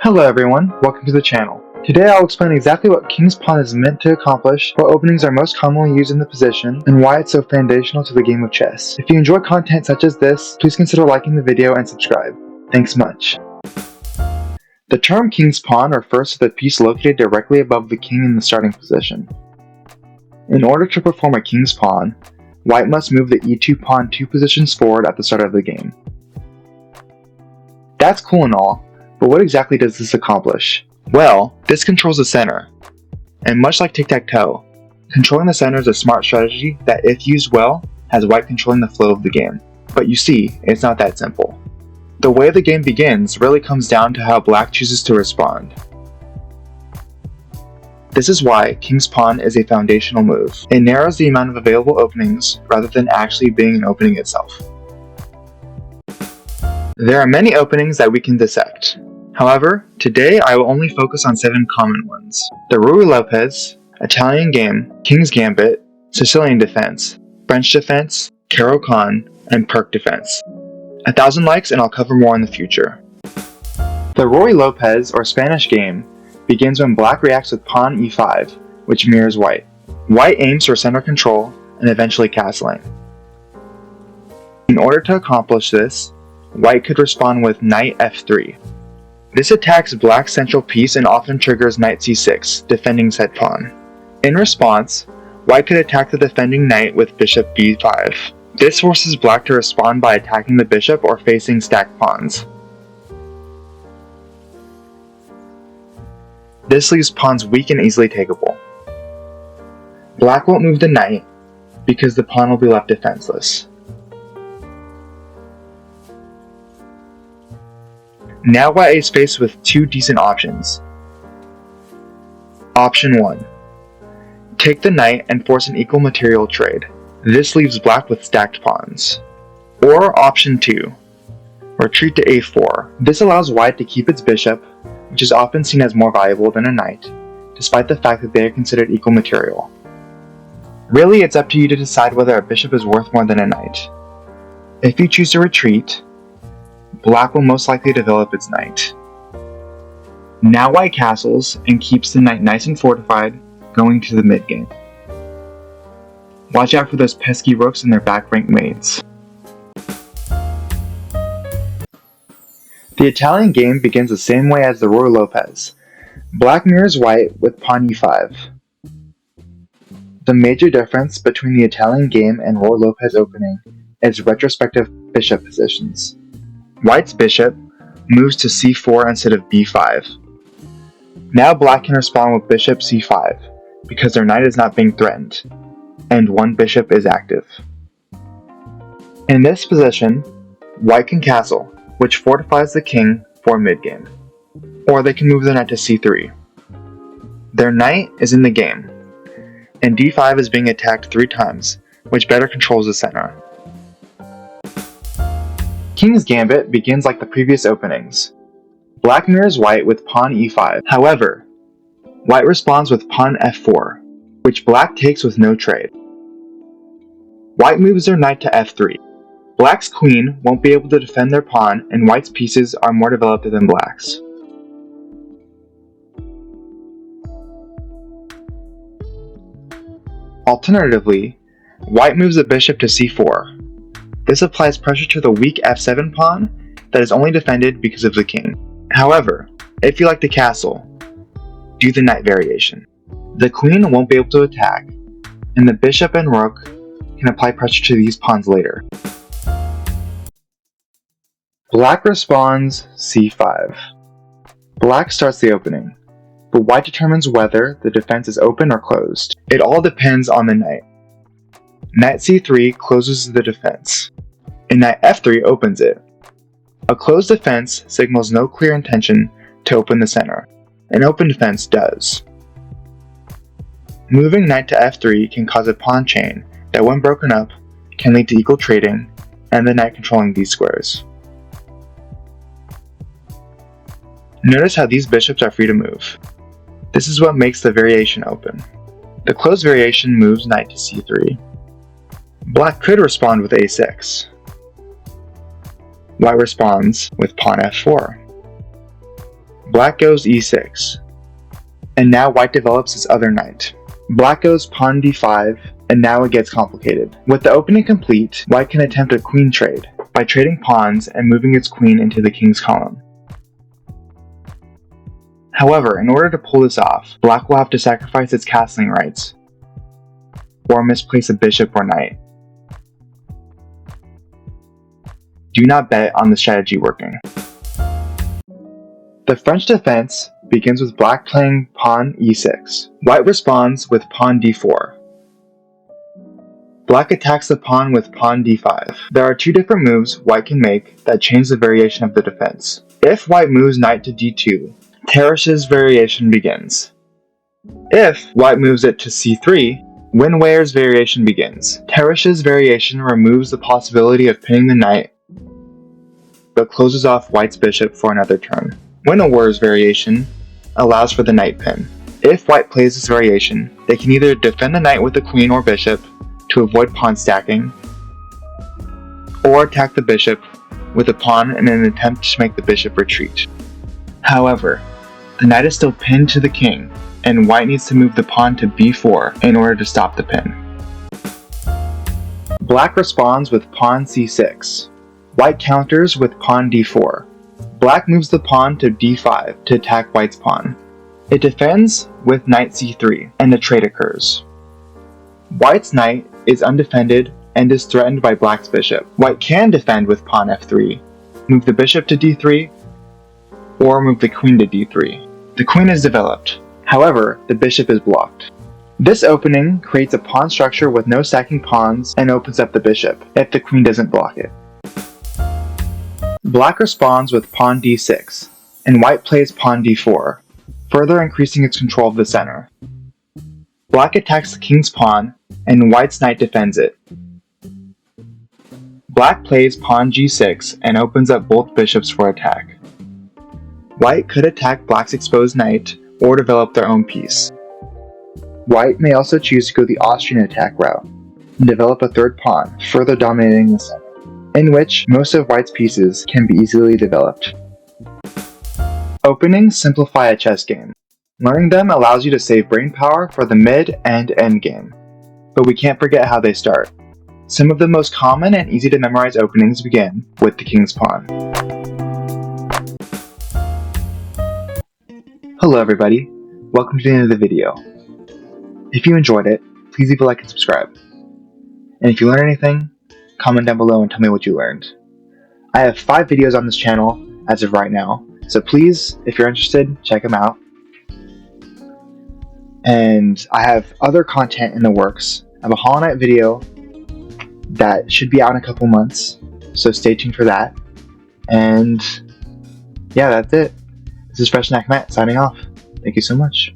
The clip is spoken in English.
Hello everyone, welcome to the channel. Today I'll explain exactly what King's Pawn is meant to accomplish, what openings are most commonly used in the position, and why it's so foundational to the game of chess. If you enjoy content such as this, please consider liking the video and subscribe. Thanks much. The term King's Pawn refers to the piece located directly above the king in the starting position. In order to perform a King's Pawn, White must move the e2 pawn 2 positions forward at the start of the game. That's cool and all, but what exactly does this accomplish? Well, this controls the center, and much like tic-tac-toe, controlling the center is a smart strategy that, if used well, has White controlling the flow of the game. But you see, it's not that simple. The way the game begins really comes down to how Black chooses to respond. This is why King's Pawn is a foundational move. It narrows the amount of available openings rather than actually being an opening itself. There are many openings that we can dissect. However, today I will only focus on 7 common ones: the Ruy Lopez, Italian Game, King's Gambit, Sicilian Defense, French Defense, Caro-Kann, and Pirc Defense. 1,000 likes and I'll cover more in the future. The Ruy Lopez, or Spanish Game, begins when Black reacts with pawn e5, which mirrors White. White aims for center control and eventually castling. In order to accomplish this, White could respond with knight f3. This attacks Black's central piece and often triggers knight c6, defending said pawn. In response, White could attack the defending knight with bishop b5. This forces Black to respond by attacking the bishop or facing stacked pawns. This leaves pawns weak and easily takeable. Black won't move the knight because the pawn will be left defenseless. Now White is faced with 2 decent options. Option 1. Take the knight and force an equal material trade. This leaves Black with stacked pawns. Or Option 2. Retreat to a4. This allows White to keep its bishop, which is often seen as more valuable than a knight, despite the fact that they are considered equal material. Really, it's up to you to decide whether a bishop is worth more than a knight. If you choose to retreat, Black will most likely develop its knight. Now White castles and keeps the knight nice and fortified, going to the mid-game. Watch out for those pesky rooks and their back-rank mates. The Italian Game begins the same way as the Ruy Lopez. Black mirrors White with pawn e5. The major difference between the Italian Game and Ruy Lopez opening is retrospective bishop positions. White's bishop moves to c4 instead of b5. Now Black can respond with bishop c5, because their knight is not being threatened, and one bishop is active. In this position, White can castle, which fortifies the king for mid-game. Or they can move their knight to c3. Their knight is in the game, and d5 is being attacked 3 times, which better controls the center. King's Gambit begins like the previous openings. Black mirrors White with pawn e5. However, White responds with pawn f4, which Black takes with no trade. White moves their knight to f3. Black's queen won't be able to defend their pawn, and White's pieces are more developed than Black's. Alternatively, White moves the bishop to c4. This applies pressure to the weak f7 pawn that is only defended because of the king. However, if you like to castle, do the knight variation. The queen won't be able to attack, and the bishop and rook can apply pressure to these pawns later. Black responds c5. Black starts the opening, but White determines whether the defense is open or closed. It all depends on the knight. Knight c3 closes the defense, and knight f3 opens it. A closed defense signals no clear intention to open the center. An open defense does. Moving knight to f3 can cause a pawn chain that, when broken up, can lead to equal trading and the knight controlling these squares. Notice how these bishops are free to move. This is what makes the variation open. The closed variation moves knight to c3. Black could respond with a6. White responds with pawn f4. Black goes e6, and now white develops its other knight. Black goes pawn d5, and now it gets complicated. With the opening complete, white can attempt a queen trade by trading pawns and moving its queen into the king's column. However, in order to pull this off, black will have to sacrifice its castling rights, or misplace a bishop or knight. Do not bet on the strategy working. The French defense begins with black playing pawn e6. White responds with pawn d4. Black attacks the pawn with pawn d5. There are two different moves white can make that change the variation of the defense. If white moves knight to d2, Tarrasch's variation begins. If white moves it to c3, Winwehr's variation begins. Tarrasch's variation removes the possibility of pinning the knight, but closes off white's bishop for another turn. Winwehr's variation allows for the knight pin. If white plays this variation, they can either defend the knight with the queen or bishop to avoid pawn stacking, or attack the bishop with a pawn in an attempt to make the bishop retreat. However, the knight is still pinned to the king, and white needs to move the pawn to b4 in order to stop the pin. Black responds with pawn c6. White counters with pawn d4. Black moves the pawn to d5 to attack white's pawn. It defends with knight c3, and a trade occurs. White's knight is undefended and is threatened by black's bishop. White can defend with pawn f3, move the bishop to d3, or move the queen to d3. The queen is developed. However, the bishop is blocked. This opening creates a pawn structure with no stacking pawns and opens up the bishop if the queen doesn't block it. Black responds with pawn d6, and white plays pawn d4, further increasing its control of the center. Black attacks the king's pawn, and white's knight defends it. Black plays pawn g6 and opens up both bishops for attack. White could attack black's exposed knight or develop their own piece. White may also choose to go the Austrian attack route and develop a third pawn, further dominating the center, in which most of white's pieces can be easily developed. Openings simplify a chess game. Learning them allows you to save brain power for the mid and end game. But we can't forget how they start. Some of the most common and easy to memorize openings begin with the king's pawn. Hello everybody, welcome to the end of the video. If you enjoyed it, please leave a like and subscribe. And if you learned anything, comment down below and tell me what you learned. I have 5 videos on this channel as of right now, so please, if you're interested, check them out. And I have other content in the works. I have a Hollow Knight video that should be out in a couple months, so stay tuned for that. And yeah, that's it. This is Fresh Snack Matt signing off. Thank you so much.